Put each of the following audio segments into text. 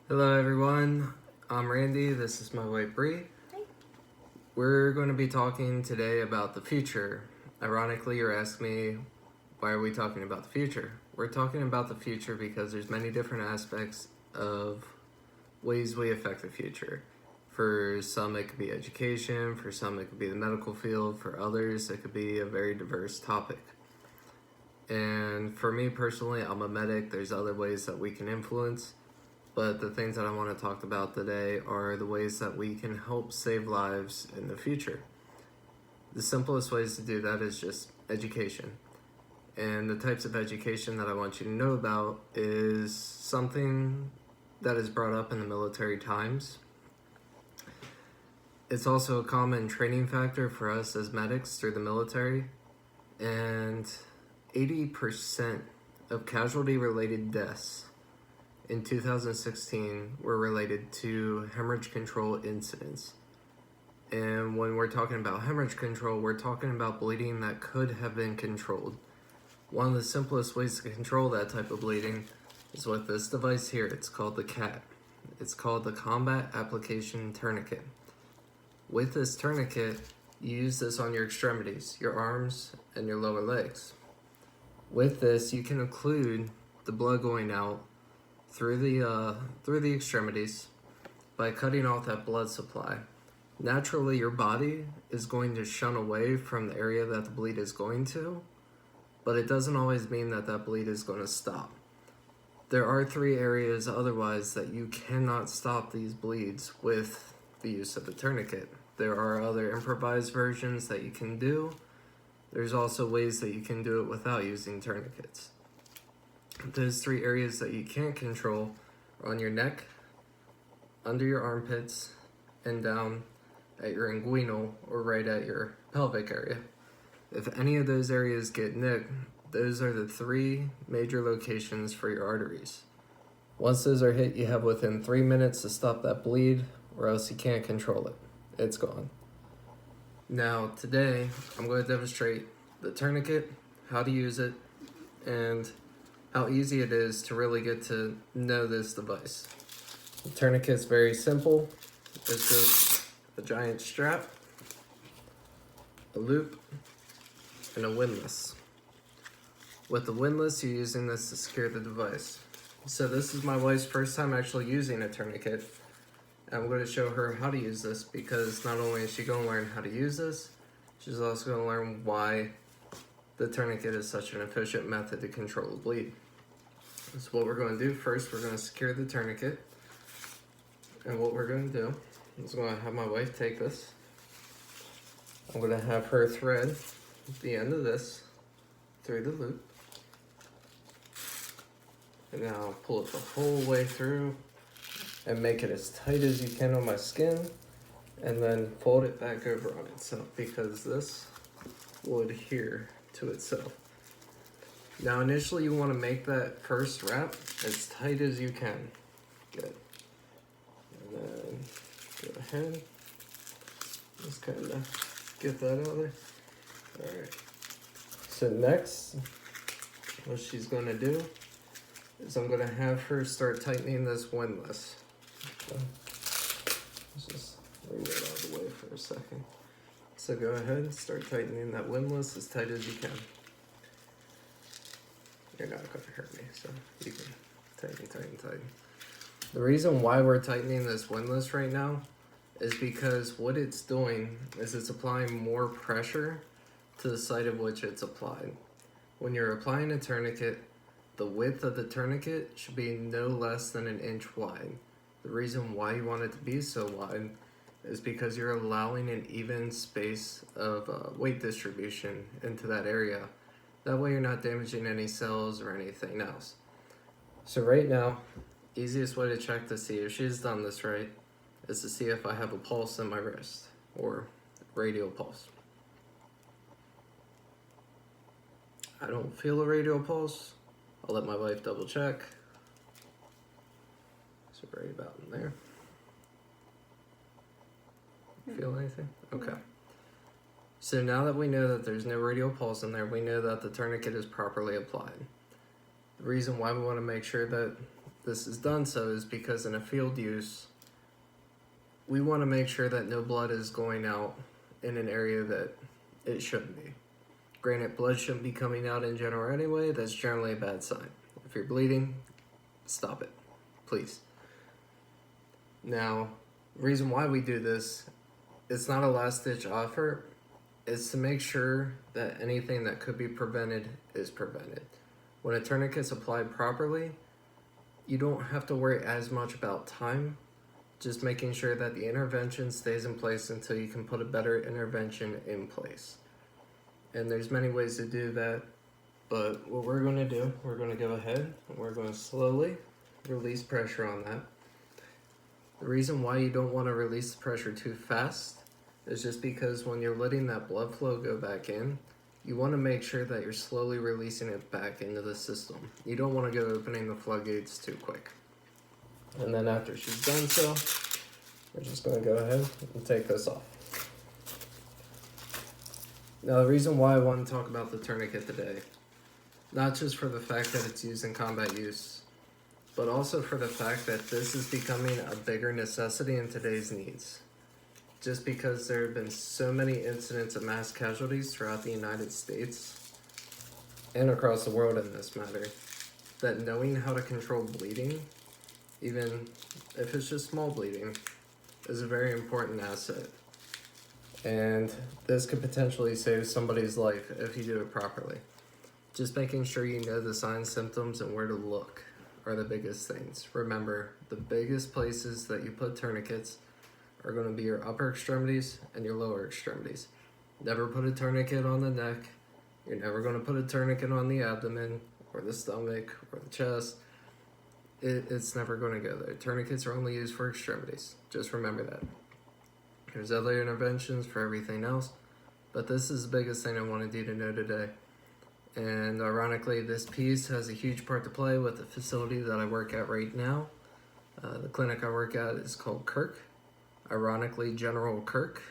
Hello everyone, I'm Randy, this is my wife Bree. We're going to be talking today about the future. Ironically, you're asking me, why are we talking about the future? We're talking about the future because there's many different aspects of ways we affect the future. For some it could be education, for some it could be the medical field, for others it could be a very diverse topic. And for me personally, I'm a medic, there's other ways that we can influence. But the things that I want to talk about today are the ways that we can help save lives in the future. The simplest ways to do that is just education. And the types of education that I want you to know about is something that is brought up in the military times. It's also a common training factor for us as medics through the military. And 80% of casualty-related deaths in 2016 were related to hemorrhage control incidents. And when we're talking about hemorrhage control, we're talking about bleeding that could have been controlled. One of the simplest ways to control that type of bleeding is with this device here. It's called the CAT. It's called the Combat Application Tourniquet. With this tourniquet, you use this on your extremities, your arms, and your lower legs. With this, you can occlude the blood going out through the extremities by cutting off that blood supply. Naturally, your body is going to shun away from the area that the bleed is going to, but it doesn't always mean that that bleed is going to stop. There are 3 areas otherwise that you cannot stop these bleeds with the use of the tourniquet. There are other improvised versions that you can do. There's also ways that you can do it without using tourniquets. Those 3 areas that you can't control are on your neck, under your armpits, and down at your inguinal or right at your pelvic area. If any of those areas get nicked, those are the 3 major locations for your arteries. Once those are hit, you have within 3 minutes to stop that bleed, or else you can't control it. It's gone. Now, today, I'm going to demonstrate the tourniquet, how to use it, and how easy it is to really get to know this device. The tourniquet's very simple. It's just a giant strap, a loop, and a windlass. With the windlass, you're using this to secure the device. So this is my wife's first time actually using a tourniquet. I'm going to show her how to use this because not only is she going to learn how to use this, she's also going to learn why the tourniquet is such an efficient method to control the bleed. So what we're going to do first, we're going to secure the tourniquet. And what we're going to do is I'm going to have my wife take this. I'm going to have her thread the end of this through the loop. And then I'll pull it the whole way through and make it as tight as you can on my skin. And then fold it back over on itself because this will adhere to itself. Now initially you want to make that first wrap as tight as you can. Good. And then go ahead. Just kind of get that out of there. Alright. So next, what she's going to do is I'm going to have her start tightening this windlass. Okay. Let's just leave that out of the way for a second. So go ahead and start tightening that windlass as tight as you can. You're not going to hurt me, so you can tighten. The reason why we're tightening this windlass right now is because what it's doing is it's applying more pressure to the site of which it's applied. When you're applying a tourniquet, the width of the tourniquet should be no less than 1 inch wide. The reason why you want it to be so wide is because you're allowing an even space of weight distribution into that area. That way you're not damaging any cells or anything else. So right now, easiest way to check to see if she's done this right is to see if I have a pulse in my wrist or radial pulse. I don't feel a radial pulse. I'll let my wife double check. So right about in there. Feel anything? Okay. So now that we know that there's no radial pulse in there, we know that the tourniquet is properly applied. The reason why we want to make sure that this is done so is because in a field use, we want to make sure that no blood is going out in an area that it shouldn't be. Granted, blood shouldn't be coming out in general anyway. That's generally a bad sign. If you're bleeding, stop it, please. Now, the reason why we do this, it's not a last-ditch offer. It's to make sure that anything that could be prevented is prevented. When a tourniquet's applied properly, you don't have to worry as much about time, just making sure that the intervention stays in place until you can put a better intervention in place. And there's many ways to do that, but what we're going to do, we're going to go ahead and we're going to slowly release pressure on that. The reason why you don't want to release the pressure too fast is just because when you're letting that blood flow go back in, you want to make sure that you're slowly releasing it back into the system. You don't want to go opening the floodgates too quick. And then after she's done so, we're just going to go ahead and take this off. Now, the reason why I want to talk about the tourniquet today, not just for the fact that it's used in combat use, but also for the fact that this is becoming a bigger necessity in today's needs. Just because there have been so many incidents of mass casualties throughout the United States and across the world in this matter, that knowing how to control bleeding, even if it's just small bleeding, is a very important asset. And this could potentially save somebody's life if you do it properly. Just making sure you know the signs, symptoms, and where to look are the biggest things. Remember, the biggest places that you put tourniquets are going to be your upper extremities and your lower extremities. Never put a tourniquet on the neck. You're never going to put a tourniquet on the abdomen or the stomach or the chest. It's never going to go there. Tourniquets are only used for extremities. Just remember that. There's other interventions for everything else, but this is the biggest thing I wanted you to know today. And ironically, this piece has a huge part to play with the facility that I work at right now. The clinic I work at is called Kirk. Ironically, General Kirk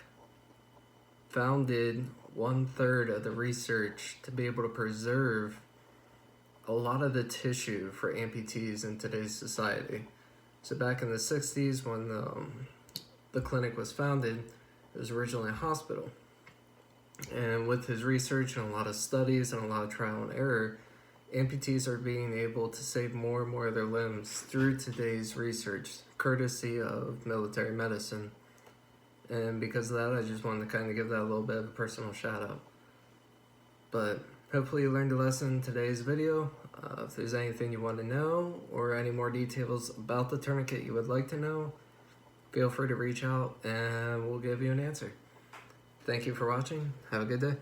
founded 1/3 of the research to be able to preserve a lot of the tissue for amputees in today's society. So back in the 60s when the clinic was founded, it was originally a hospital. And with his research and a lot of studies and a lot of trial and error, amputees are being able to save more and more of their limbs through today's research, courtesy of military medicine. And because of that, I just wanted to kind of give that a little bit of a personal shout out. But hopefully you learned a lesson in today's video. If there's anything you want to know or any more details about the tourniquet you would like to know, feel free to reach out and we'll give you an answer. Thank you for watching. Have a good day.